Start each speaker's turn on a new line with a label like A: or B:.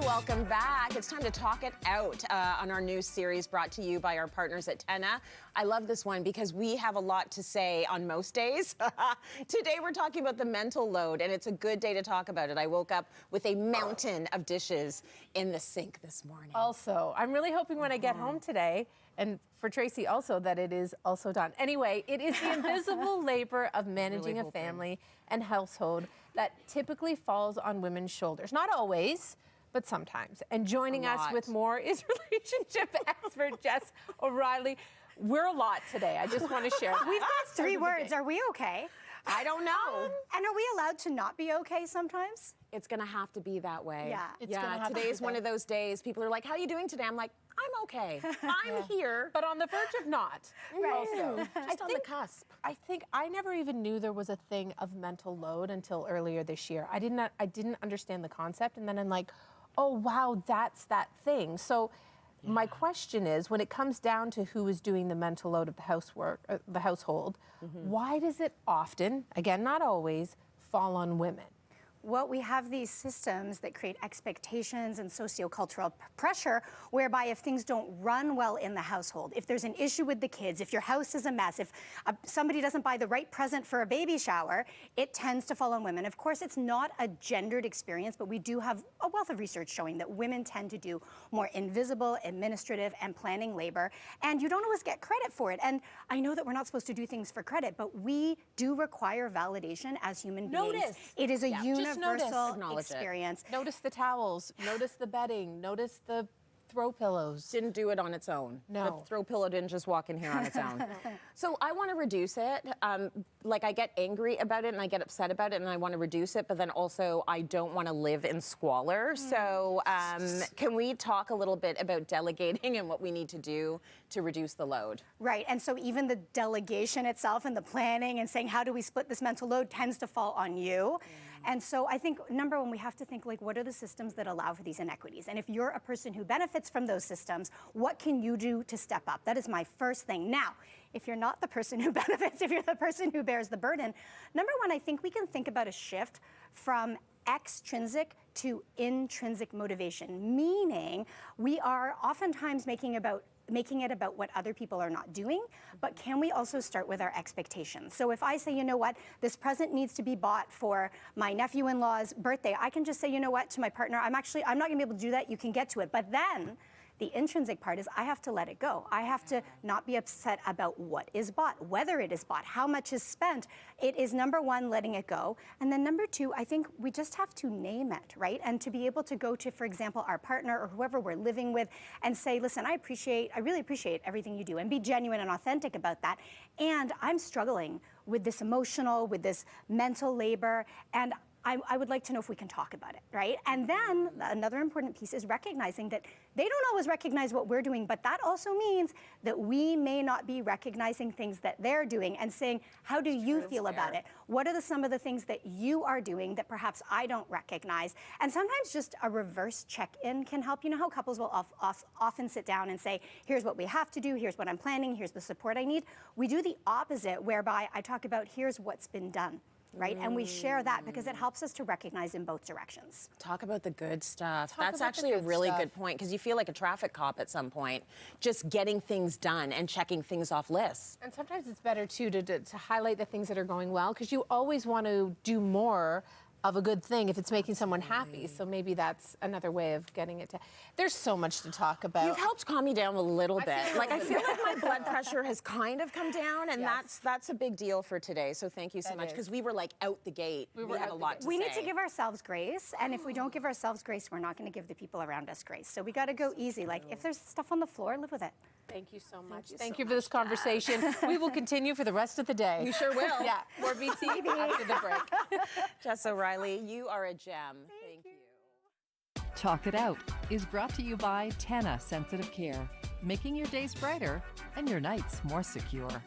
A: welcome back. It's time to talk it out on our new series brought to you by our partners at Tenna. I love this one because we have a lot to say on most days. Today we're talking about the mental load, and it's a good day to talk about it. I woke up with a mountain of dishes in the sink this morning.
B: Also, I'm really hoping when I get home today, and for Tracy also, that it is also done. Anyway, it is the invisible labor of managing a family and household that typically falls on women's shoulders. Not always, but sometimes. And joining us with more is relationship expert Jess O'Reilly. We're a lot today. I just want to share.
C: We've got 3 words. Are we okay?
A: I don't know.
C: And are we allowed to not be okay sometimes?
A: It's going to have to be that way.
C: Yeah.
A: Today is one of those days. People are like, how are you doing today? I'm like, I'm okay. I'm here.
B: But on the verge of not.
C: Right.
B: Also,
A: Just on the cusp.
B: I think I never even knew there was a thing of mental load until earlier this year. I didn't understand the concept, and then I'm like, oh wow, that's that thing. So my question is, when it comes down to who is doing the mental load of the household, why does it often, again not always, fall on women?
C: Well, we have these systems that create expectations and sociocultural pressure, whereby if things don't run well in the household, if there's an issue with the kids, if your house is a mess, if somebody doesn't buy the right present for a baby shower, it tends to fall on women. Of course, it's not a gendered experience, but we do have a wealth of research showing that women tend to do more invisible, administrative, and planning labor, and you don't always get credit for it. And I know that we're not supposed to do things for credit, but we do require validation as human beings. It is a universal experience.
B: Notice the towels, notice the bedding, notice the throw pillows.
A: Didn't do it on its own.
B: No.
A: The throw pillow didn't just walk in here on its own. So I want to reduce it. Like I get angry about it and I get upset about it and I want to reduce it, but then also I don't want to live in squalor. So can we talk a little bit about delegating and what we need to do to reduce the load?
C: Right, and so even the delegation itself and the planning and saying, how do we split this mental load, tends to fall on you. And so I think, number one, we have to think, like, what are the systems that allow for these inequities? And if you're a person who benefits from those systems, what can you do to step up? That is my first thing. Now, if you're not the person who benefits, if you're the person who bears the burden, number one, I think we can think about a shift from extrinsic to intrinsic motivation, meaning we are oftentimes making it about what other people are not doing, but can we also start with our expectations? So if I say, you know what, this present needs to be bought for my nephew-in-law's birthday, I can just say, you know what, to my partner, I'm not gonna be able to do that, you can get to it. But then the intrinsic part is I have to let it go. I have to not be upset about what is bought, whether it is bought, how much is spent. It is, number one, letting it go. And then number two, I think we just have to name it, right? And to be able to go to, for example, our partner or whoever we're living with and say, listen, I really appreciate everything you do, and be genuine and authentic about that. And I'm struggling with this emotional, with this mental labor, and I would like to know if we can talk about it, right? And then another important piece is recognizing that they don't always recognize what we're doing, but that also means that we may not be recognizing things that they're doing and saying, how do you feel about it? What are some of the things that you are doing that perhaps I don't recognize? And sometimes just a reverse check-in can help. You know how couples will often sit down and say, here's what we have to do, here's what I'm planning, here's the support I need. We do the opposite, whereby I talk about here's what's been done. Right? And we share that because it helps us to recognize in both directions.
A: Talk about the good stuff. That's actually a really good point, because you feel like a traffic cop at some point, just getting things done and checking things off lists.
B: And sometimes it's better, too, to highlight the things that are going well, because you always want to do more of a good thing if it's making someone happy. So maybe that's another way of getting it to. There's so much to talk about.
A: You've helped calm me down a little bit. I feel like my blood pressure has kind of come down, and that's a big deal for today. So thank you so much, because we were like out the gate. We had a lot to say.
C: We need to give ourselves grace, and if we don't give ourselves grace, we're not going to give the people around us grace. So we got to go easy. Like, if there's stuff on the floor, live with it.
B: Thank you so much. Thank you for this conversation. We will continue for the rest of the day.
A: You sure will.
B: Yeah, more BT after the break.
A: Jess O'Reilly, you are a gem. Thank you.
D: Talk It Out is brought to you by Tenna Sensitive Care, making your days brighter and your nights more secure.